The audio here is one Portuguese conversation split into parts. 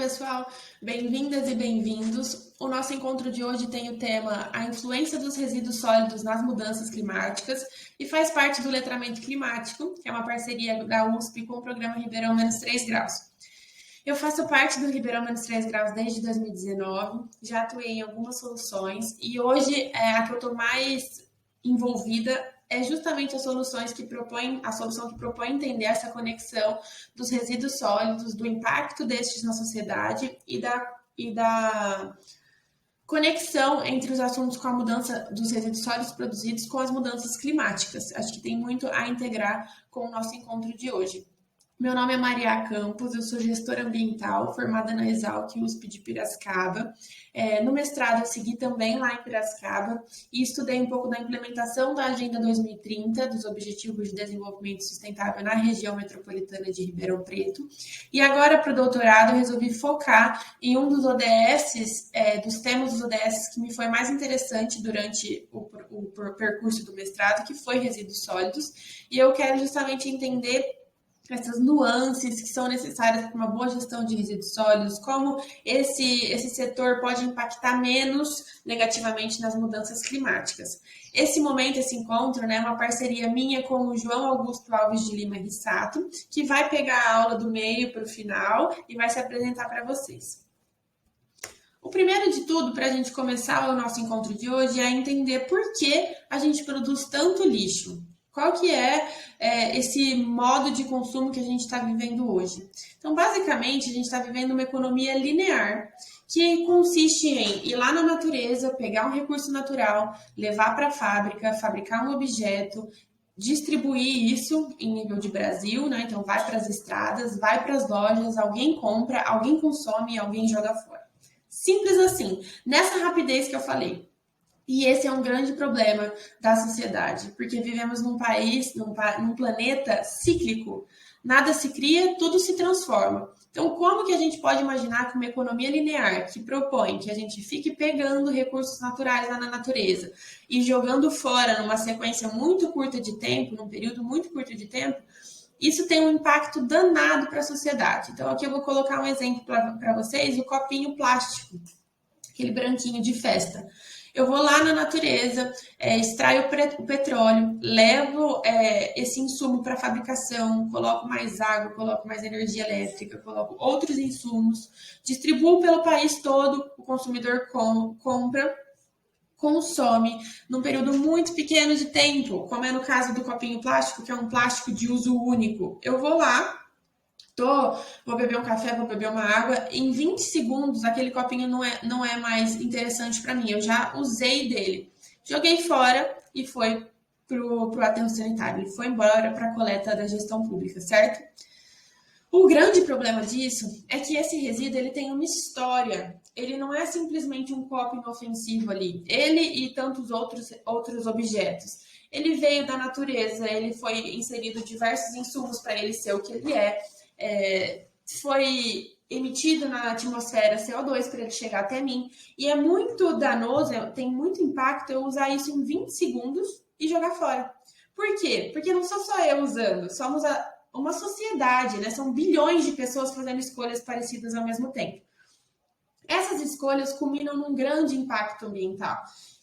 pessoal, bem-vindas e bem-vindos. O nosso encontro de hoje tem o tema A influência dos resíduos sólidos nas mudanças climáticas e faz parte do Letramento Climático, que é uma parceria da USP com o programa Ribeirão Menos 3 Graus. Eu faço parte do Ribeirão Menos 3 Graus desde 2019, já atuei em algumas soluções e hoje a que eu estou mais envolvida é justamente a solução que propõe entender essa conexão dos resíduos sólidos, do impacto destes na sociedade e da conexão entre os assuntos com a mudança dos resíduos sólidos produzidos com as mudanças climáticas. Acho que tem muito a integrar com o nosso encontro de hoje. Meu nome é Maria Campos, eu sou gestora ambiental, formada na Exalc USP de Piracicaba. No mestrado eu segui também lá em Piracicaba e estudei um pouco da implementação da Agenda 2030, dos Objetivos de Desenvolvimento Sustentável na região metropolitana de Ribeirão Preto. E agora, para o doutorado, eu resolvi focar em um dos ODS, dos temas dos ODS que me foi mais interessante durante o percurso do mestrado, que foi resíduos sólidos. E eu quero justamente entender essas nuances que são necessárias para uma boa gestão de resíduos sólidos, como esse setor pode impactar menos negativamente nas mudanças climáticas. Esse momento, esse encontro, é uma parceria minha com o João Augusto Alves de Lima Rissato, que vai pegar a aula do meio para o final e vai se apresentar para vocês. O primeiro de tudo, para a gente começar o nosso encontro de hoje, é entender por que a gente produz tanto lixo. Qual que é esse modo de consumo que a gente está vivendo hoje? Então, basicamente, a gente está vivendo uma economia linear, que consiste em ir lá na natureza, pegar um recurso natural, levar para a fábrica, fabricar um objeto, distribuir isso em nível de Brasil, né? Então, vai para as estradas, vai para as lojas, alguém compra, alguém consome e alguém joga fora. Simples assim, nessa rapidez que eu falei. E esse é um grande problema da sociedade, porque vivemos num país, num planeta cíclico. Nada se cria, tudo se transforma. Então, como que a gente pode imaginar que uma economia linear que propõe que a gente fique pegando recursos naturais lá na natureza e jogando fora numa sequência muito curta de tempo, num período muito curto de tempo, isso tem um impacto danado para a sociedade. Então, aqui eu vou colocar um exemplo para vocês, o copinho plástico, aquele branquinho de festa. Eu vou lá na natureza, extraio o petróleo, levo esse insumo para fabricação, coloco mais água, coloco mais energia elétrica, coloco outros insumos, distribuo pelo país todo, o consumidor compra, consome num período muito pequeno de tempo, como é no caso do copinho plástico, que é um plástico de uso único. Eu vou lá, vou beber um café, vou beber uma água, em 20 segundos aquele copinho não é mais interessante para mim, eu já usei dele. Joguei fora e foi pro aterro sanitário, ele foi embora para a coleta da gestão pública, certo? O grande problema disso é que esse resíduo ele tem uma história, ele não é simplesmente um copo inofensivo ali, ele e tantos outros objetos. Ele veio da natureza, ele foi inserido diversos insumos para ele ser o que ele foi emitido na atmosfera CO2 para ele chegar até mim. E é muito danoso, tem muito impacto eu usar isso em 20 segundos e jogar fora. Por quê? Porque não sou só eu usando, somos uma sociedade, né? São bilhões de pessoas fazendo escolhas parecidas ao mesmo tempo. Essas escolhas culminam num grande impacto ambiental,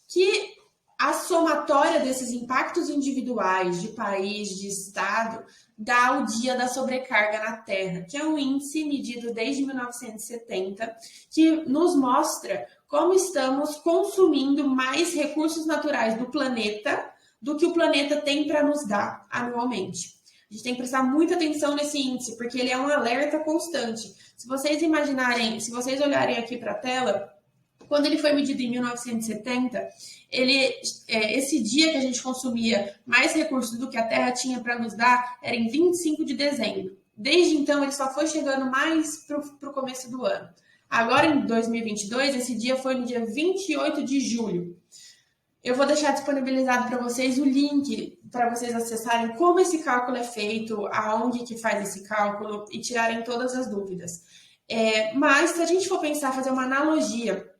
que a somatória desses impactos individuais de país, de estado, dá o dia da sobrecarga na Terra, que é um índice medido desde 1970, que nos mostra como estamos consumindo mais recursos naturais do planeta do que o planeta tem para nos dar anualmente. A gente tem que prestar muita atenção nesse índice, porque ele é um alerta constante. Se vocês olharem aqui para a tela, quando ele foi medido em 1970, esse dia que a gente consumia mais recursos do que a Terra tinha para nos dar era em 25 de dezembro. Desde então, ele só foi chegando mais para o começo do ano. Agora, em 2022, esse dia foi no dia 28 de julho. Eu vou deixar disponibilizado para vocês o link para vocês acessarem como esse cálculo é feito, aonde que faz esse cálculo e tirarem todas as dúvidas. Mas, se a gente for pensar, fazer uma analogia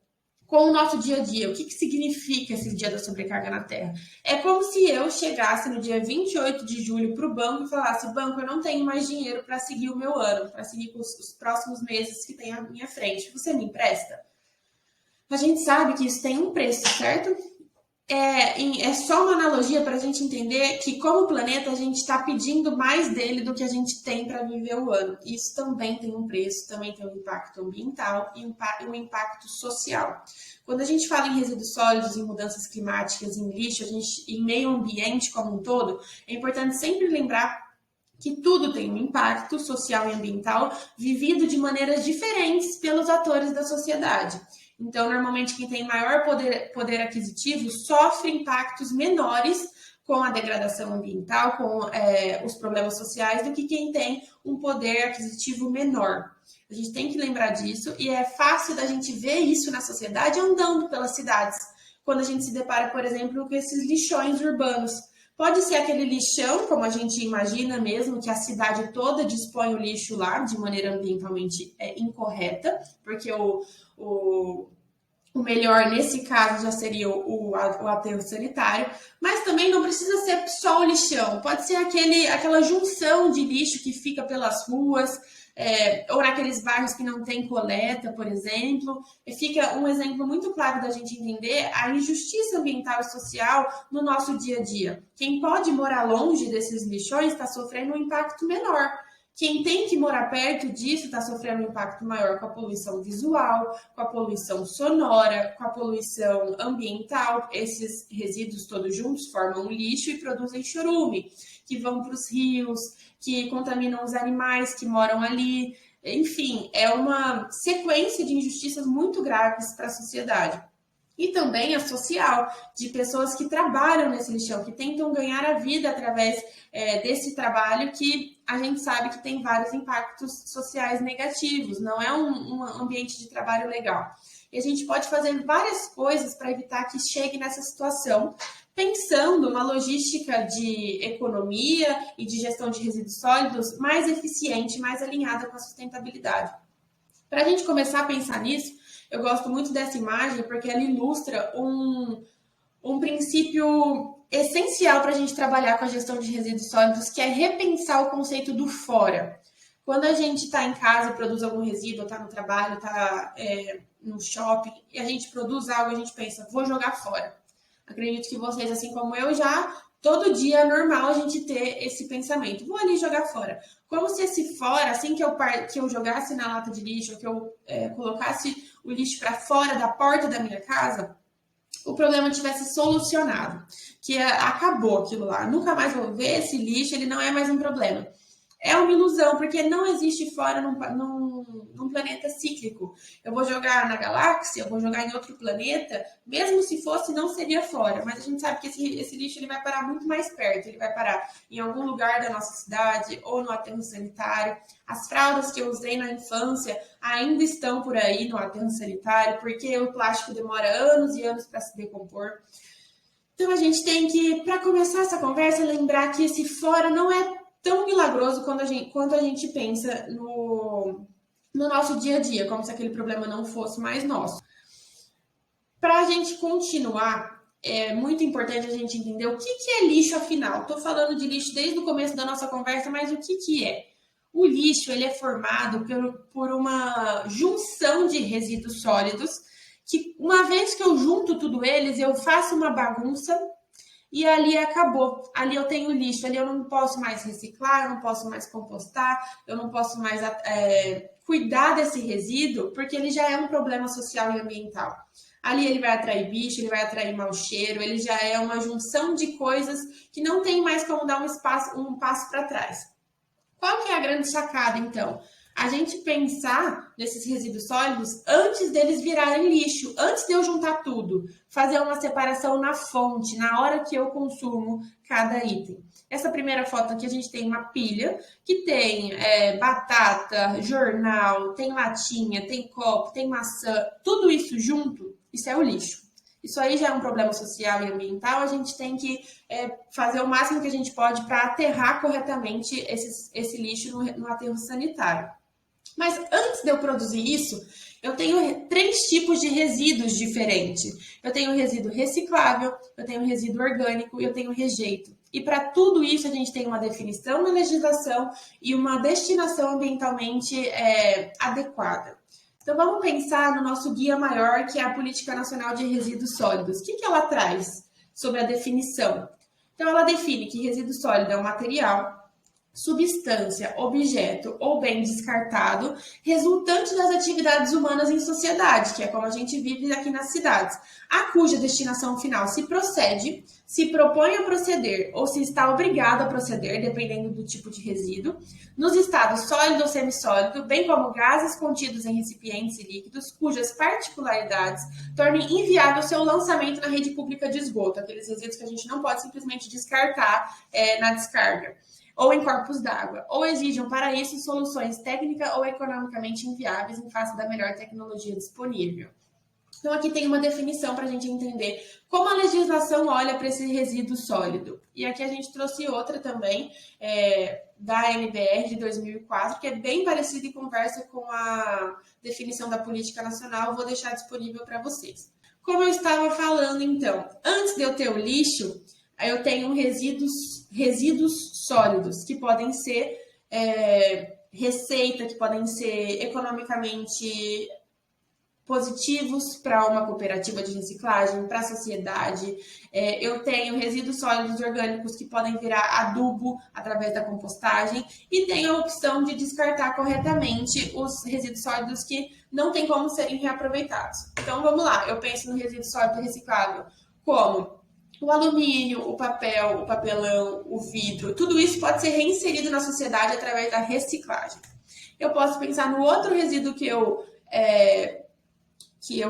com o nosso dia a dia. O que significa esse dia da sobrecarga na Terra? É como se eu chegasse no dia 28 de julho para o banco e falasse: banco, eu não tenho mais dinheiro para seguir o meu ano, para seguir os próximos meses que tem à minha frente. Você me empresta? A gente sabe que isso tem um preço, certo? É só uma analogia para a gente entender que, como planeta, a gente está pedindo mais dele do que a gente tem para viver o ano. Isso também tem um preço, também tem um impacto ambiental e um impacto social. Quando a gente fala em resíduos sólidos, em mudanças climáticas, em lixo, em meio ambiente como um todo, é importante sempre lembrar que tudo tem um impacto social e ambiental vivido de maneiras diferentes pelos atores da sociedade. Então, normalmente, quem tem maior poder aquisitivo sofre impactos menores com a degradação ambiental, com os problemas sociais, do que quem tem um poder aquisitivo menor. A gente tem que lembrar disso e é fácil da gente ver isso na sociedade andando pelas cidades, quando a gente se depara, por exemplo, com esses lixões urbanos. Pode ser aquele lixão, como a gente imagina mesmo, que a cidade toda dispõe o lixo lá de maneira ambientalmente incorreta, porque o melhor nesse caso já seria o aterro sanitário, mas também não precisa ser só o lixão, pode ser aquela junção de lixo que fica pelas ruas, ou naqueles bairros que não tem coleta, por exemplo. E fica um exemplo muito claro da gente entender a injustiça ambiental e social no nosso dia a dia. Quem pode morar longe desses lixões está sofrendo um impacto menor. Quem tem que morar perto disso está sofrendo um impacto maior com a poluição visual, com a poluição sonora, com a poluição ambiental. Esses resíduos todos juntos formam lixo e produzem chorume, que vão para os rios, que contaminam os animais que moram ali. Enfim, é uma sequência de injustiças muito graves para a sociedade. E também a social, de pessoas que trabalham nesse lixão, que tentam ganhar a vida através desse trabalho, que a gente sabe que tem vários impactos sociais negativos, não é um ambiente de trabalho legal. E a gente pode fazer várias coisas para evitar que chegue nessa situação, pensando uma logística de economia e de gestão de resíduos sólidos mais eficiente, mais alinhada com a sustentabilidade. Para a gente começar a pensar nisso, eu gosto muito dessa imagem porque ela ilustra um princípio essencial para a gente trabalhar com a gestão de resíduos sólidos, que é repensar o conceito do fora. Quando a gente está em casa e produz algum resíduo, está no trabalho, está no shopping, e a gente produz algo, a gente pensa: vou jogar fora. Acredito que vocês, assim como eu, todo dia é normal a gente ter esse pensamento: vou ali jogar fora. Como se esse fora, assim que eu jogasse na lata de lixo, que eu colocasse o lixo para fora da porta da minha casa, o problema tivesse solucionado, que acabou aquilo lá, nunca mais vou ver esse lixo, ele não é mais um problema. É uma ilusão, porque não existe fora num planeta cíclico. Eu vou jogar na galáxia, eu vou jogar em outro planeta, mesmo se fosse, não seria fora. Mas a gente sabe que esse lixo ele vai parar muito mais perto, ele vai parar em algum lugar da nossa cidade ou no aterro sanitário. As fraldas que eu usei na infância ainda estão por aí no aterro sanitário, porque o plástico demora anos e anos para se decompor. Então a gente tem que, para começar essa conversa, lembrar que esse fora não é tão milagroso quanto a gente pensa no nosso dia a dia, como se aquele problema não fosse mais nosso. Para a gente continuar, é muito importante a gente entender o que é lixo, afinal. Estou falando de lixo desde o começo da nossa conversa, mas o que é? O lixo ele é formado por uma junção de resíduos sólidos, que uma vez que eu junto tudo eles, eu faço uma bagunça, e ali acabou, ali eu tenho lixo, ali eu não posso mais reciclar, eu não posso mais compostar, eu não posso mais cuidar desse resíduo, porque ele já é um problema social e ambiental. Ali ele vai atrair bicho, ele vai atrair mau cheiro, ele já é uma junção de coisas que não tem mais como dar um passo para trás. Qual que é a grande sacada, então? A gente pensar nesses resíduos sólidos antes deles virarem lixo, antes de eu juntar tudo, fazer uma separação na fonte, na hora que eu consumo cada item. Essa primeira foto aqui a gente tem uma pilha que tem batata, jornal, tem latinha, tem copo, tem maçã, tudo isso junto, isso é o lixo. Isso aí já é um problema social e ambiental, a gente tem que fazer o máximo que a gente pode para aterrar corretamente esse lixo no aterro sanitário. Mas antes de eu produzir isso, Eu tenho três tipos de resíduos diferentes. Eu tenho resíduo reciclável, eu tenho resíduo orgânico e eu tenho rejeito. E para tudo isso a gente tem uma definição na legislação e uma destinação ambientalmente adequada. Então vamos pensar no nosso guia maior, que é a Política Nacional de Resíduos Sólidos. O que ela traz sobre a definição? Então ela define que resíduo sólido é um material, substância, objeto ou bem descartado resultante das atividades humanas em sociedade, que é como a gente vive aqui nas cidades, a cuja destinação final se procede, se propõe a proceder ou se está obrigado a proceder, dependendo do tipo de resíduo, nos estados sólido ou semissólido, bem como gases contidos em recipientes e líquidos, cujas particularidades tornem inviável seu lançamento na rede pública de esgoto, aqueles resíduos que a gente não pode simplesmente descartar na descarga, ou em corpos d'água, ou exijam para isso soluções técnicas ou economicamente inviáveis em face da melhor tecnologia disponível. Então, aqui tem uma definição para a gente entender como a legislação olha para esse resíduo sólido. E aqui a gente trouxe outra também, da NBR de 2004, que é bem parecida e conversa com a definição da Política Nacional. Eu vou deixar disponível para vocês. Como eu estava falando, então, antes de eu ter o lixo, eu tenho resíduos sólidos, que podem ser receita, que podem ser economicamente positivos para uma cooperativa de reciclagem, para a sociedade. Eu tenho resíduos sólidos orgânicos que podem virar adubo através da compostagem e tenho a opção de descartar corretamente os resíduos sólidos que não tem como serem reaproveitados. Então, vamos lá. Eu penso no resíduo sólido reciclável como o alumínio, o papel, o papelão, o vidro. Tudo isso pode ser reinserido na sociedade através da reciclagem. Eu posso pensar no outro resíduo que eu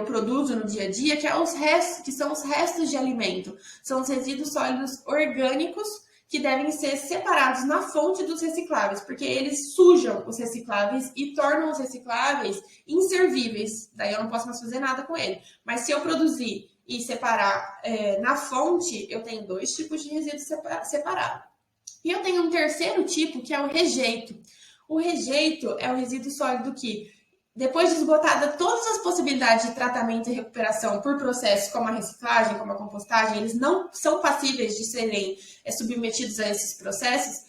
produzo no dia a dia, que são os restos de alimento. São os resíduos sólidos orgânicos que devem ser separados na fonte dos recicláveis, porque eles sujam os recicláveis e tornam os recicláveis inservíveis. Daí eu não posso mais fazer nada com ele. Mas se eu produzir e separar na fonte, eu tenho dois tipos de resíduos separados. E eu tenho um terceiro tipo, que é o rejeito. O rejeito é o resíduo sólido que, depois de esgotada todas as possibilidades de tratamento e recuperação por processos como a reciclagem, como a compostagem, eles não são passíveis de serem submetidos a esses processos,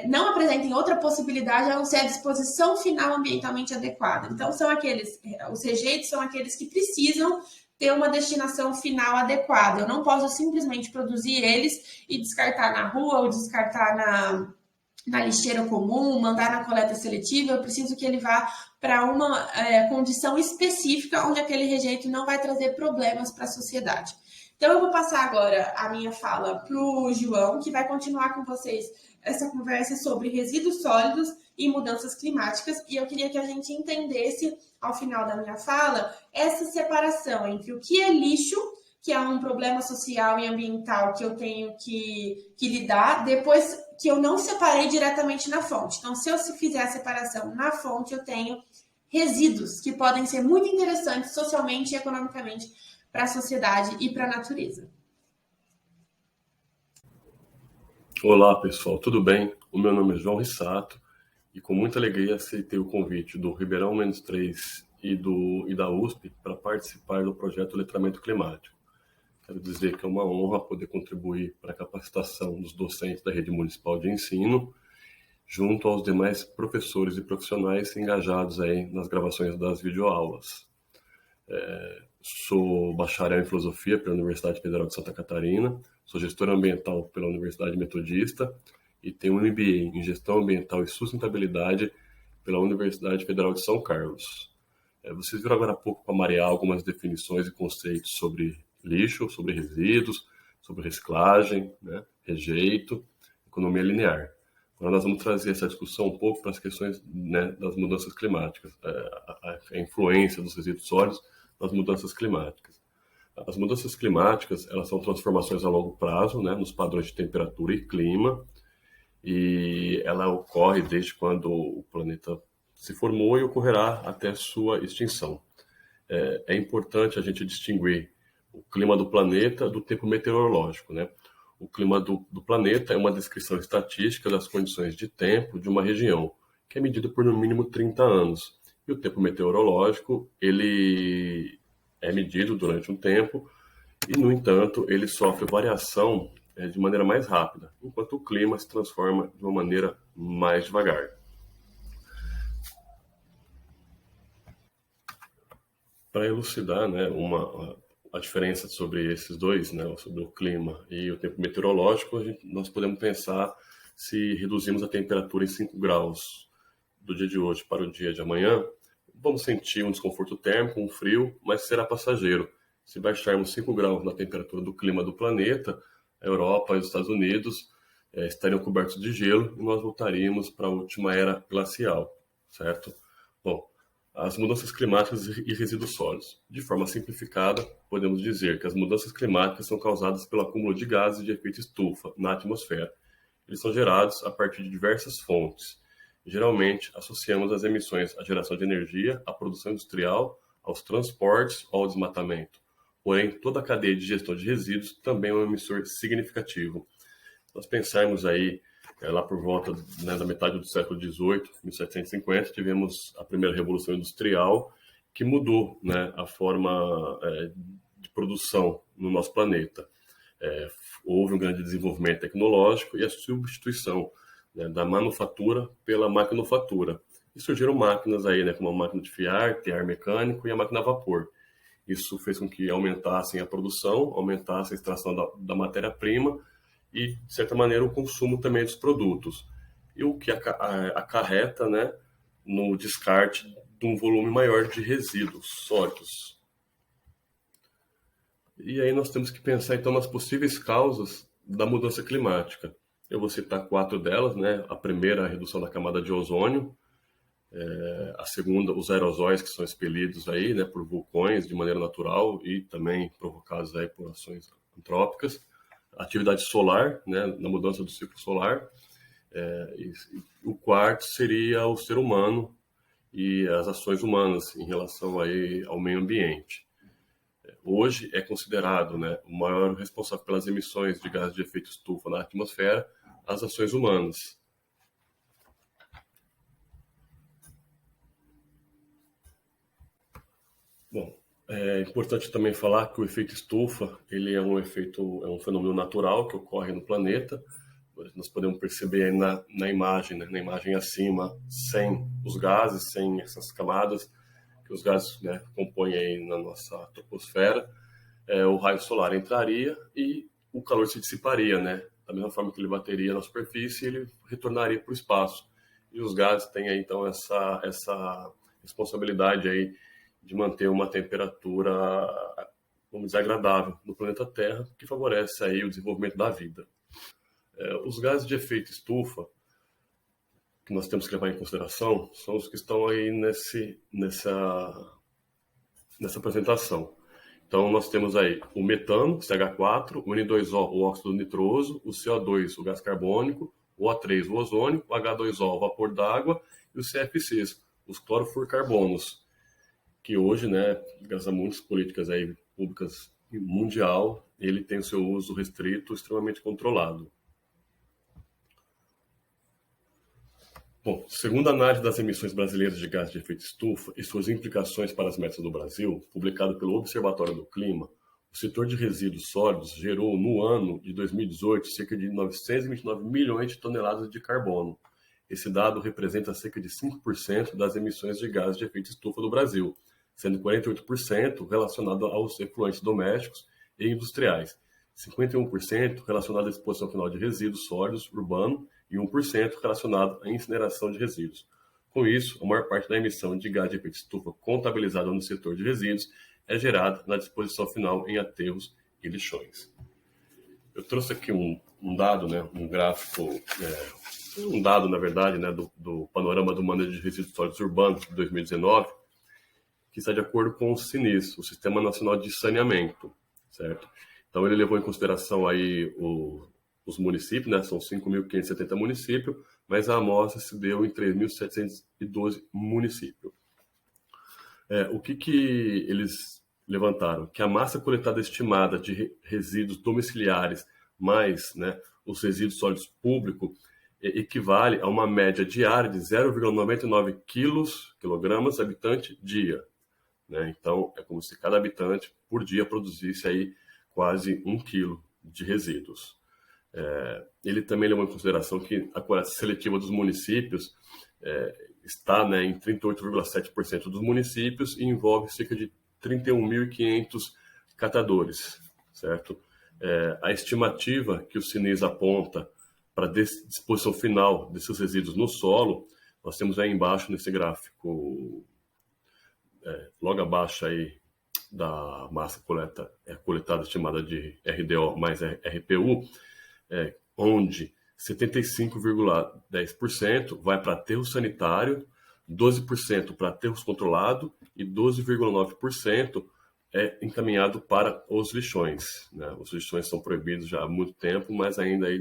não apresentem outra possibilidade a não ser a disposição final ambientalmente adequada. Então, os rejeitos são aqueles que precisam ter uma destinação final adequada. Eu não posso simplesmente produzir eles e descartar na rua ou descartar na lixeira comum, mandar na coleta seletiva. Eu preciso que ele vá para uma condição específica onde aquele rejeito não vai trazer problemas para a sociedade. Então, eu vou passar agora a minha fala para o João, que vai continuar com vocês essa conversa sobre resíduos sólidos e mudanças climáticas. E eu queria que a gente entendesse, ao final da minha fala, essa separação entre o que é lixo, que é um problema social e ambiental que eu tenho que lidar, depois que eu não separei diretamente na fonte. Então, se eu fizer a separação na fonte, eu tenho resíduos que podem ser muito interessantes socialmente e economicamente para a sociedade e para a natureza. Olá, pessoal, tudo bem? O meu nome é João Rissato e com muita alegria aceitei o convite do Ribeirão Mendes 3 e da USP para participar do projeto Letramento Climático. Quero dizer que é uma honra poder contribuir para a capacitação dos docentes da rede municipal de ensino, junto aos demais professores e profissionais engajados aí nas gravações das videoaulas. Sou bacharel em filosofia pela Universidade Federal de Santa Catarina, sou gestor ambiental pela Universidade Metodista e tenho um MBA em gestão ambiental e sustentabilidade pela Universidade Federal de São Carlos. Vocês viram agora há pouco com a Maria algumas definições e conceitos sobre lixo, sobre resíduos, sobre reciclagem, né, rejeito, economia linear. Agora nós vamos trazer essa discussão um pouco para as questões, né, das mudanças climáticas, a influência dos resíduos sólidos nas mudanças climáticas. As mudanças climáticas, elas são transformações a longo prazo, né, nos padrões de temperatura e clima, e ela ocorre desde quando o planeta se formou e ocorrerá até sua extinção. É importante a gente distinguir o clima do planeta do tempo meteorológico, né? O clima do planeta é uma descrição estatística das condições de tempo de uma região, que é medida por no mínimo 30 anos, E o tempo meteorológico, ele é medido durante um tempo e, no entanto, ele sofre variação de maneira mais rápida, enquanto o clima se transforma de uma maneira mais devagar. Para elucidar, né, a diferença sobre esses dois, né, sobre o clima e o tempo meteorológico, nós podemos pensar se reduzimos a temperatura em 5 graus do dia de hoje para o dia de amanhã, vamos sentir um desconforto térmico, um frio, mas será passageiro. Se baixarmos 5 graus na temperatura do clima do planeta, a Europa e os Estados Unidos estariam cobertos de gelo e nós voltaríamos para a última era glacial, certo? Bom, as mudanças climáticas e resíduos sólidos. De forma simplificada, podemos dizer que as mudanças climáticas são causadas pelo acúmulo de gases de efeito estufa na atmosfera. Eles são gerados a partir de diversas fontes. Geralmente, associamos as emissões à geração de energia, à produção industrial, aos transportes ou ao desmatamento. Porém, toda a cadeia de gestão de resíduos também é um emissor significativo. Nós pensarmos aí, lá por volta, né, da metade do século XVIII, 1750, tivemos a primeira Revolução Industrial, que mudou, né, a forma de produção no nosso planeta. Houve um grande desenvolvimento tecnológico e a substituição, né, da manufatura pela maquinofatura. E surgiram máquinas aí, né, como a máquina de fiar, tear mecânico e a máquina a vapor. Isso fez com que aumentassem a produção, aumentasse a extração da matéria-prima e, de certa maneira, o consumo também dos produtos. E o que acarreta, né, no descarte de um volume maior de resíduos sólidos. E aí nós temos que pensar, então, nas possíveis causas da mudança climática. Eu vou citar 4 delas, né? A primeira, a redução da camada de ozônio. A segunda, os aerosóis que são expelidos aí, né, por vulcões de maneira natural e também provocados aí por ações antrópicas. A atividade solar, né, na mudança do ciclo solar. E o quarto seria o ser humano e as ações humanas em relação aí ao meio ambiente. Hoje é considerado, né, o maior responsável pelas emissões de gases de efeito estufa na atmosfera as ações humanas. Bom, é importante também falar que o efeito estufa, ele é um fenômeno natural que ocorre no planeta. Nós podemos perceber aí na imagem, né, na imagem acima, sem os gases, sem essas camadas que os gases, né, compõem aí na nossa troposfera, o raio solar entraria e o calor se dissiparia, né? Da mesma forma que ele bateria na superfície, ele retornaria para o espaço. E os gases têm aí, então, essa responsabilidade aí de manter uma temperatura, vamos dizer, agradável no planeta Terra, que favorece aí o desenvolvimento da vida. Os gases de efeito estufa, que nós temos que levar em consideração, são os que estão aí nessa apresentação. Então, nós temos aí o metano, CH4, o N2O, o óxido nitroso, o CO2, o gás carbônico, o O3, o ozônio, o H2O, o vapor d'água, e o CFCs, os clorofluorcarbonos, que hoje, né, graças a muitas políticas aí públicas mundial, ele tem o seu uso restrito, extremamente controlado. Bom, segundo a análise das emissões brasileiras de gases de efeito estufa e suas implicações para as metas do Brasil, publicado pelo Observatório do Clima, o setor de resíduos sólidos gerou, no ano de 2018, cerca de 929 milhões de toneladas de carbono. Esse dado representa cerca de 5% das emissões de gases de efeito estufa do Brasil, sendo 48% relacionado aos efluentes domésticos e industriais, 51% relacionado à disposição final de resíduos sólidos urbanos e 1% relacionado à incineração de resíduos. Com isso, a maior parte da emissão de gás de efeito estufa contabilizada no setor de resíduos é gerada na disposição final em aterros e lixões. Eu trouxe aqui um dado, né, um gráfico, um dado, na verdade, né, do panorama do manejo de resíduos sólidos urbanos de 2019, que está de acordo com o SINIS, o Sistema Nacional de Saneamento, certo? Então, ele levou em consideração aí os municípios, né? São 5.570 municípios, mas a amostra se deu em 3.712 municípios. O que eles levantaram? Que a massa coletada estimada de resíduos domiciliares mais, né, os resíduos sólidos públicos, equivale a uma média diária de 0,99 quilogramas habitante dia, né? Então, é como se cada habitante por dia produzisse aí quase 1 quilo de resíduos. Ele também levou em consideração que a coleta seletiva dos municípios está, né, em 38,7% dos municípios e envolve cerca de 31.500 catadores, certo? A estimativa que o CINES aponta para a disposição final desses resíduos no solo, nós temos aí embaixo nesse gráfico, logo abaixo aí da massa coletada chamada de RDO mais RPU, onde 75,10% vai para aterro sanitário, 12% para aterros controlados e 12,9% é encaminhado para os lixões, né? Os lixões são proibidos já há muito tempo, mas ainda aí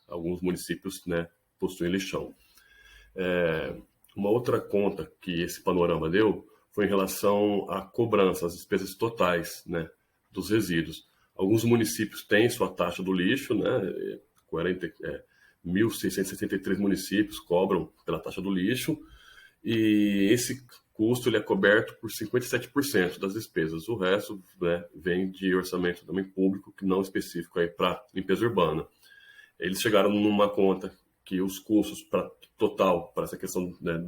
alguns municípios, né, possuem lixão. Uma outra conta que esse panorama deu foi em relação à cobrança, às despesas totais, né, dos resíduos. Alguns municípios têm sua taxa do lixo, né, 1.663 municípios cobram pela taxa do lixo, e esse custo ele é coberto por 57% das despesas. O resto, né, vem de orçamento também público, que não específico para limpeza urbana. Eles chegaram numa conta que os custos total para essa questão, né,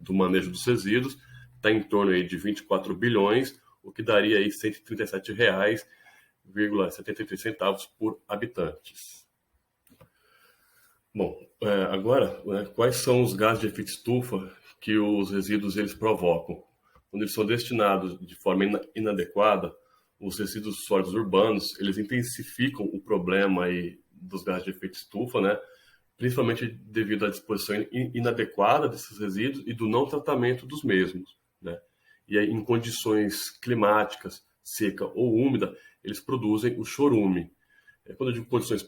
do manejo dos resíduos está em torno aí de 24 bilhões, o que daria aí R$ 137,73 por habitantes. Bom, agora, né, quais são os gases de efeito estufa que os resíduos eles provocam? Quando eles são destinados de forma inadequada, os resíduos sólidos urbanos, eles intensificam o problema aí dos gases de efeito estufa, né? Principalmente devido à disposição inadequada desses resíduos e do não tratamento dos mesmos, né? E aí, em condições climáticas, seca ou úmida, eles produzem o chorume. Quando eu digo condições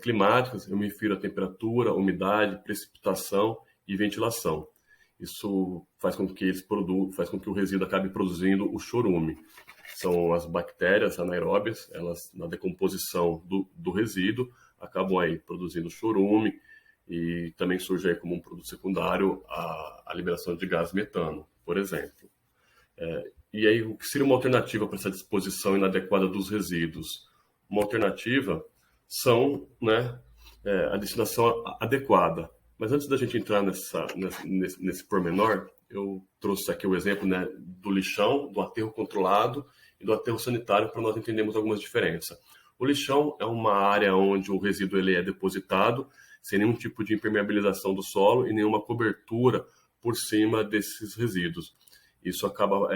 climáticas, eu me refiro à temperatura, umidade, precipitação e ventilação. Isso faz com que o resíduo acabe produzindo o chorume. São as bactérias anaeróbias, elas na decomposição do resíduo acabam aí produzindo chorume, e também surge aí como um produto secundário a liberação de gás metano, por exemplo. E aí, o que seria uma alternativa para essa disposição inadequada dos resíduos? Uma alternativa são, né, a destinação adequada. Mas antes da gente entrar nesse pormenor, eu trouxe aqui o exemplo, né, do lixão, do aterro controlado e do aterro sanitário para nós entendermos algumas diferenças. O lixão é uma área onde o resíduo ele é depositado sem nenhum tipo de impermeabilização do solo e nenhuma cobertura por cima desses resíduos. Isso acaba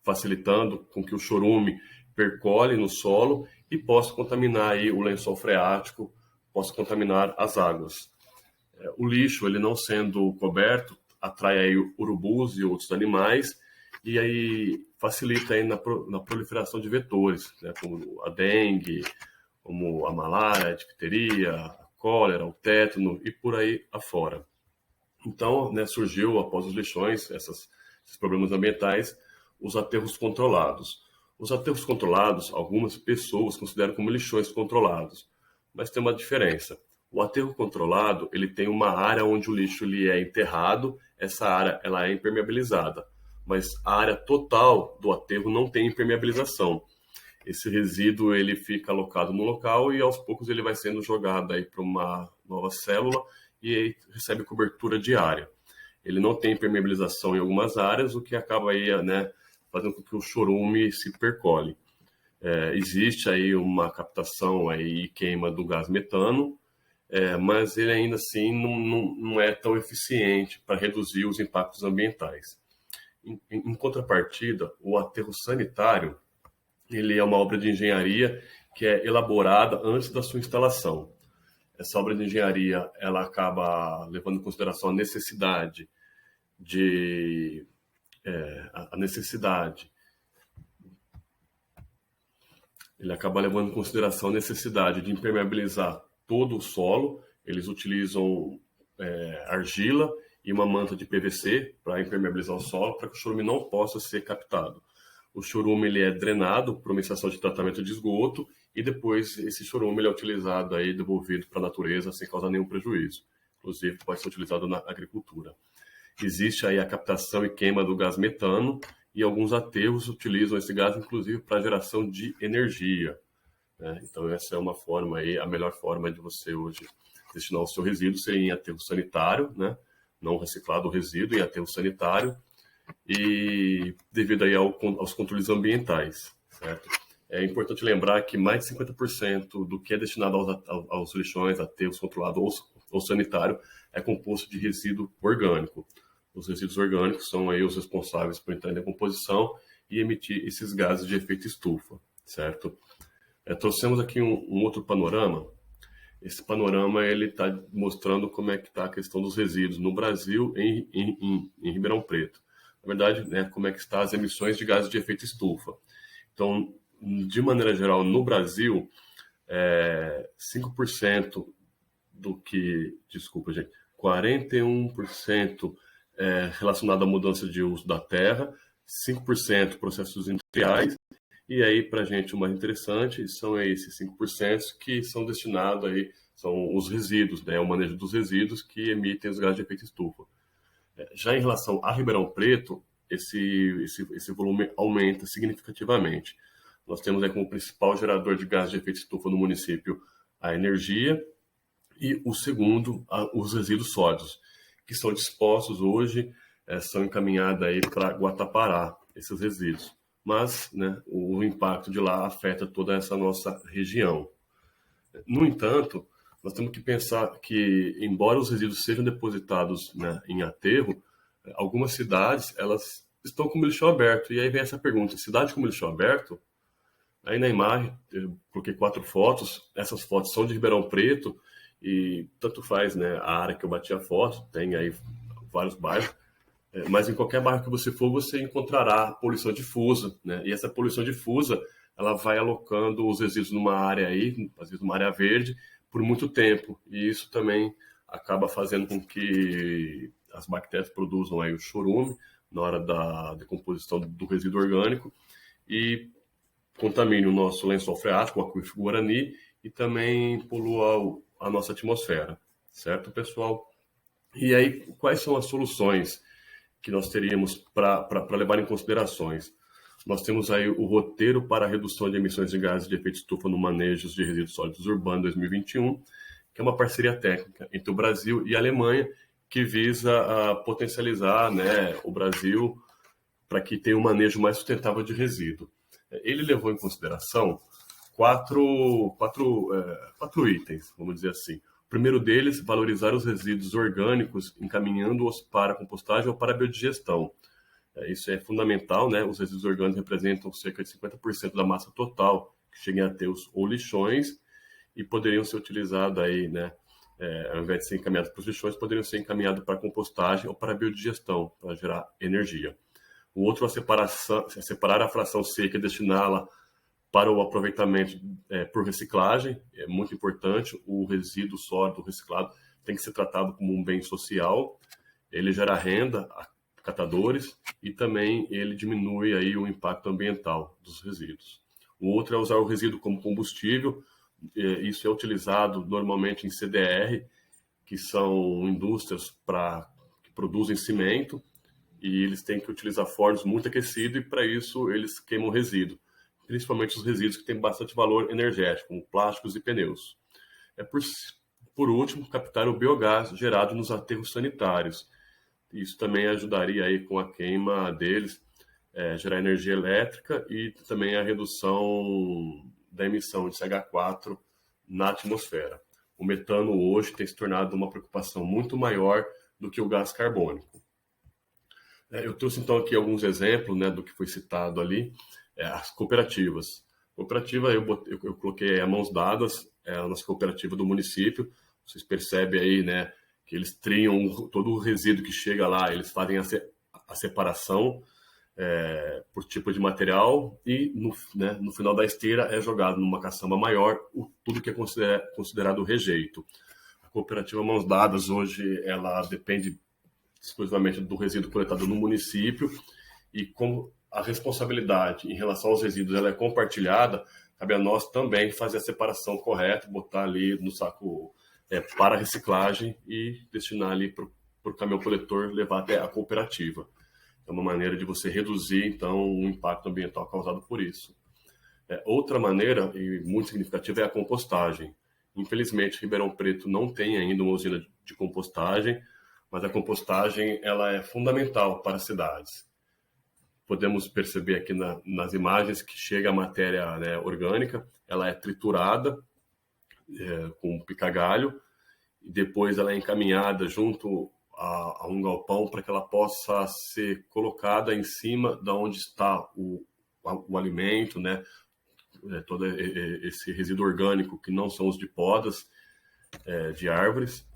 facilitando com que o chorume percole no solo e possa contaminar aí o lençol freático, possa contaminar as águas. O lixo, ele não sendo coberto, atrai aí urubus e outros animais, e aí facilita aí na proliferação de vetores, né, como a dengue, como a malária, a difteria, a cólera, o tétano e por aí afora. Então, né, surgiu após os lixões, esses problemas ambientais, os aterros controlados. Os aterros controlados, algumas pessoas consideram como lixões controlados, mas tem uma diferença. O aterro controlado, ele tem uma área onde o lixo ele é enterrado, essa área ela é impermeabilizada, mas a área total do aterro não tem impermeabilização. Esse resíduo ele fica alocado no local e aos poucos ele vai sendo jogado aí para uma nova célula e aí recebe cobertura diária. Ele não tem impermeabilização em algumas áreas, o que acaba aí, né, fazendo com que o chorume se percole. Existe aí uma captação aí e queima do gás metano, mas ele ainda assim não é tão eficiente para reduzir os impactos ambientais. Em contrapartida, o aterro sanitário ele é uma obra de engenharia que é elaborada antes da sua instalação. Essa obra de engenharia ela acaba levando em consideração a necessidade ele acaba levando em consideração a necessidade de impermeabilizar todo o solo. Eles utilizam argila e uma manta de PVC para impermeabilizar o solo, para que o chorume não possa ser captado. O chorume ele é drenado por uma estação de tratamento de esgoto e depois esse chorume ele é utilizado aí, devolvido para a natureza sem causar nenhum prejuízo. Inclusive pode ser utilizado na agricultura. Existe aí a captação e queima do gás metano, e alguns aterros utilizam esse gás, inclusive, para geração de energia, né? Então, essa é uma forma aí, a melhor forma de você hoje destinar o seu resíduo seria em aterro sanitário, né? Não reciclado o resíduo, em aterro sanitário, e devido aí aos controles ambientais, certo? É importante lembrar que mais de 50% do que é destinado aos lixões, aterros controlados ou sanitário, é composto de resíduo orgânico. Os resíduos orgânicos são aí os responsáveis por entrar em decomposição e emitir esses gases de efeito estufa, certo? Trouxemos aqui um outro panorama. Esse panorama ele está mostrando como é que está a questão dos resíduos no Brasil em Ribeirão Preto. Na verdade, né, como é que estão as emissões de gases de efeito estufa. Então, de maneira geral, no Brasil, 5% do que... Desculpa, gente. 41% relacionado à mudança de uso da terra, 5% processos industriais, e aí, para a gente, o mais interessante são esses 5% que são destinados aí, são os resíduos, né, o manejo dos resíduos que emitem os gases de efeito estufa. Já em relação a Ribeirão Preto, esse volume aumenta significativamente. Nós temos aí como principal gerador de gases de efeito estufa no município a energia, e o segundo, os resíduos sólidos, que são dispostos hoje, são encaminhados aí para Guatapará, esses resíduos. Mas, né, o impacto de lá afeta toda essa nossa região. No entanto, nós temos que pensar que, embora os resíduos sejam depositados, né, em aterro, algumas cidades elas estão com o lixo aberto. E aí vem essa pergunta: cidade com lixo aberto? Aí na imagem, eu coloquei 4 fotos. Essas fotos são de Ribeirão Preto, e tanto faz, né, a área que eu bati a foto, tem aí vários bairros. Mas em qualquer bairro que você for, você encontrará poluição difusa, né? E essa poluição difusa, ela vai alocando os resíduos numa área aí, às vezes numa área verde, por muito tempo. E isso também acaba fazendo com que as bactérias produzam aí o chorume na hora da decomposição do resíduo orgânico e contamine o nosso lençol freático, o aquífero Guarani, e também polua a nossa atmosfera, certo, pessoal? E aí, quais são as soluções que nós teríamos para levar em considerações? Nós temos aí o roteiro para a redução de emissões de gases de efeito estufa no manejo de resíduos sólidos urbanos 2021, que é uma parceria técnica entre o Brasil e a Alemanha, que visa potencializar, né, o Brasil para que tenha um manejo mais sustentável de resíduo. Ele levou em consideração quatro itens, vamos dizer assim. O primeiro deles, valorizar os resíduos orgânicos, encaminhando-os para a compostagem ou para a biodigestão. Isso é fundamental, né? Os resíduos orgânicos representam cerca de 50% da massa total que chega em aterros ou lixões e poderiam ser utilizados aí, né? Ao invés de ser encaminhados para os lixões, poderiam ser encaminhados para a compostagem ou para a biodigestão, para gerar energia. O outro é separar a fração seca e destiná-la para o aproveitamento por reciclagem. É muito importante. O resíduo sólido reciclado tem que ser tratado como um bem social. Ele gera renda a catadores e também ele diminui aí o impacto ambiental dos resíduos. O outro é usar o resíduo como combustível. Isso é utilizado normalmente em CDR, que são indústrias que produzem cimento, e eles têm que utilizar fornos muito aquecidos, e para isso eles queimam resíduo, principalmente os resíduos que têm bastante valor energético, como plásticos e pneus. Por último, captar o biogás gerado nos aterros sanitários. Isso também ajudaria aí com a queima deles, gerar energia elétrica e também a redução da emissão de CH4 na atmosfera. O metano hoje tem se tornado uma preocupação muito maior do que o gás carbônico. Eu trouxe então aqui alguns exemplos, né, do que foi citado ali. As cooperativas. Cooperativa, eu coloquei a mãos dadas, a nossa cooperativa do município. Vocês percebem aí, né, que eles triam todo o resíduo que chega lá, eles fazem a separação por tipo de material e no final da esteira é jogado numa caçamba maior tudo que é considerado rejeito. A cooperativa Mãos Dadas hoje ela depende exclusivamente do resíduo coletado no município, e como a responsabilidade em relação aos resíduos ela é compartilhada, cabe a nós também fazer a separação correta, botar ali no saco para reciclagem e destinar ali para o caminhão coletor levar até a cooperativa. É uma maneira de você reduzir, então, o impacto ambiental causado por isso. Outra maneira, e muito significativa, é a compostagem. Infelizmente, Ribeirão Preto não tem ainda uma usina de compostagem, mas a compostagem ela é fundamental para as cidades. Podemos perceber aqui nas imagens que chega a matéria, né, orgânica, ela é triturada com pica-galho, e depois ela é encaminhada junto a um galpão para que ela possa ser colocada em cima de onde está o alimento, né? Todo esse resíduo orgânico que não são os de podas de árvores.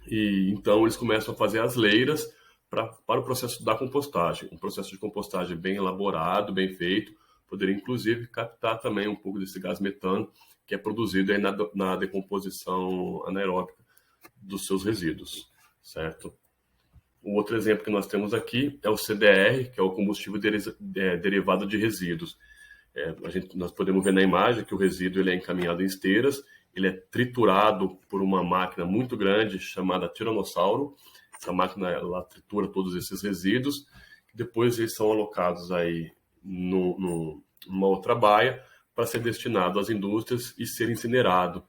E então eles começam a fazer as leiras para o processo da compostagem. Um processo de compostagem bem elaborado, bem feito, poderia inclusive captar também um pouco desse gás metano que é produzido aí na decomposição anaeróbica dos seus resíduos, certo? O outro exemplo que nós temos aqui é o CDR, que é o combustível derivado de resíduos. Nós podemos ver na imagem que o resíduo ele é encaminhado em esteiras, ele é triturado por uma máquina muito grande chamada tiranossauro. Essa máquina ela tritura todos esses resíduos, depois eles são alocados aí numa outra baia para ser destinado às indústrias e ser incinerado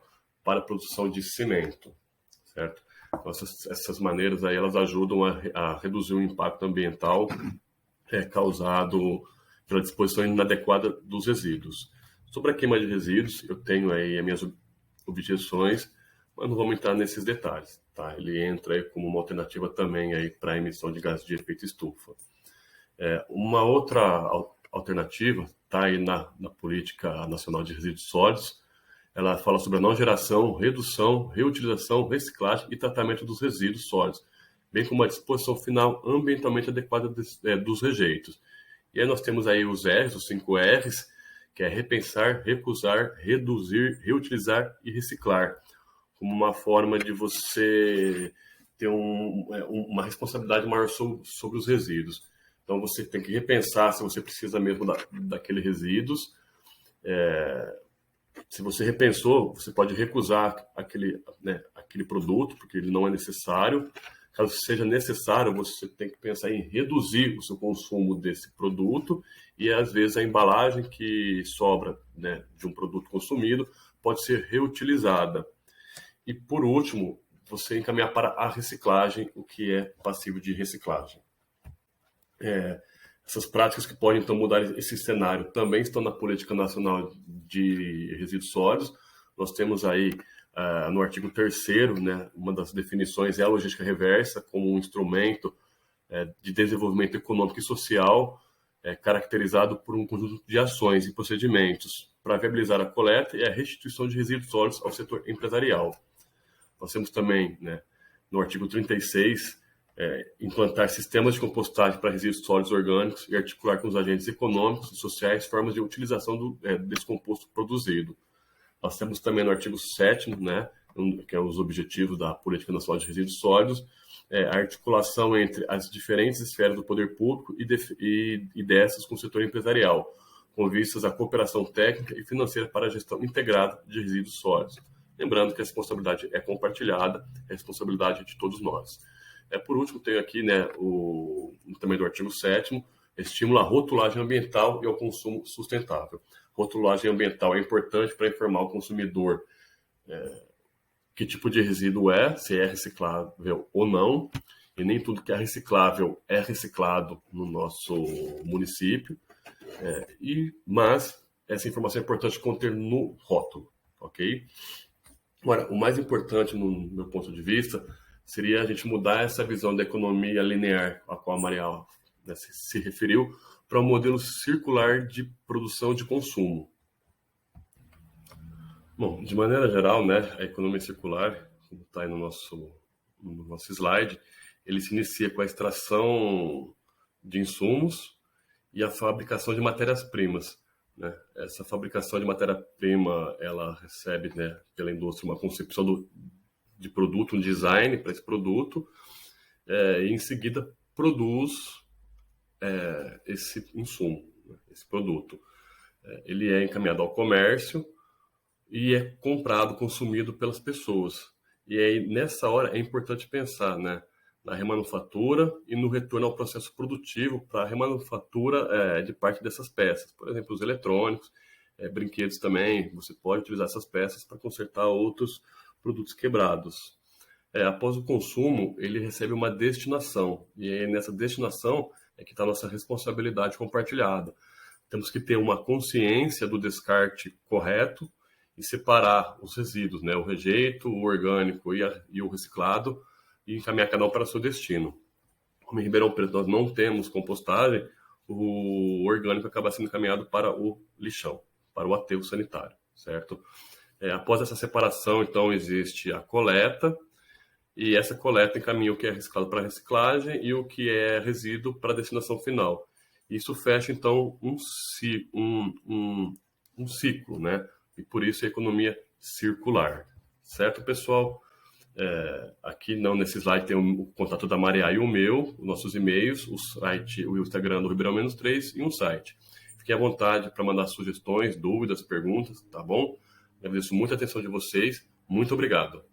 para a produção de cimento, certo? Então, essas maneiras aí elas ajudam a reduzir o impacto ambiental causado pela disposição inadequada dos resíduos. Sobre a queima de resíduos, eu tenho aí as minhas objeções, mas não vamos entrar nesses detalhes, tá? Ele entra aí como uma alternativa também aí para a emissão de gases de efeito estufa. Uma outra alternativa está aí na Política Nacional de Resíduos Sólidos. Ela fala sobre a não geração, redução, reutilização, reciclagem e tratamento dos resíduos sólidos, bem como a disposição final ambientalmente adequada dos rejeitos. E aí nós temos aí os R's, os 5 R's, que é repensar, recusar, reduzir, reutilizar e reciclar, como uma forma de você ter uma responsabilidade maior sobre os resíduos. Então você tem que repensar se você precisa mesmo daqueles resíduos. Se você repensou, você pode recusar aquele produto, porque ele não é necessário. Caso seja necessário, você tem que pensar em reduzir o seu consumo desse produto e, às vezes, a embalagem que sobra, né, de um produto consumido pode ser reutilizada. E, por último, você encaminhar para a reciclagem, o que é passivo de reciclagem. Essas práticas que podem, então, mudar esse cenário também estão na Política Nacional de Resíduos Sólidos. Nós temos aí, no artigo 3º, né, uma das definições é a logística reversa como um instrumento de desenvolvimento econômico e social caracterizado por um conjunto de ações e procedimentos para viabilizar a coleta e a restituição de resíduos sólidos ao setor empresarial. Nós temos também, né, no artigo 36, implantar sistemas de compostagem para resíduos sólidos orgânicos e articular com os agentes econômicos e sociais formas de utilização desse composto produzido. Nós temos também no artigo 7º, né, que é os objetivos da Política Nacional de Resíduos Sólidos, a articulação entre as diferentes esferas do poder público e dessas com o setor empresarial, com vistas à cooperação técnica e financeira para a gestão integrada de resíduos sólidos. Lembrando que a responsabilidade é compartilhada, é responsabilidade de todos nós. Por último, tenho aqui, né, também do artigo 7º, estimula a rotulagem ambiental e ao consumo sustentável. Rotulagem ambiental é importante para informar o consumidor que tipo de resíduo se é reciclável ou não, e nem tudo que é reciclável é reciclado no nosso município, mas essa informação é importante conter no rótulo, ok? Agora, o mais importante, no meu ponto de vista, seria a gente mudar essa visão da economia linear, a qual a Maria, né, se referiu, para um modelo circular de produção e de consumo. Bom, de maneira geral, né, a economia circular, como está aí no nosso slide, ele se inicia com a extração de insumos e a fabricação de matérias-primas, né? Essa fabricação de matéria-prima, ela recebe, né, pela indústria uma concepção de produto, um design para esse produto, e em seguida produz esse insumo, né, esse produto. Ele é encaminhado ao comércio e é comprado, consumido pelas pessoas. E aí, nessa hora, é importante pensar, né, na remanufatura e no retorno ao processo produtivo para a remanufatura de parte dessas peças. Por exemplo, os eletrônicos, brinquedos também, você pode utilizar essas peças para consertar outros produtos quebrados. Após o consumo, ele recebe uma destinação. E aí, nessa destinação é que está a nossa responsabilidade compartilhada. Temos que ter uma consciência do descarte correto e separar os resíduos, né? O rejeito, o orgânico e o reciclado, e encaminhar cada um para o seu destino. Como em Ribeirão Preto nós não temos compostagem, o orgânico acaba sendo encaminhado para o lixão, para o aterro sanitário, certo? Após essa separação, então, existe a coleta, e essa coleta encaminha o que é reciclado para reciclagem e o que é resíduo para a destinação final. Isso fecha, então, um ciclo, né? E por isso a economia circular. Certo, pessoal? Aqui nesse slide tem o contato da Maria e o meu, os nossos e-mails, o Instagram do Ribeirão -3 e um site. Fiquem à vontade para mandar sugestões, dúvidas, perguntas, tá bom? Agradeço muito a atenção de vocês. Muito obrigado.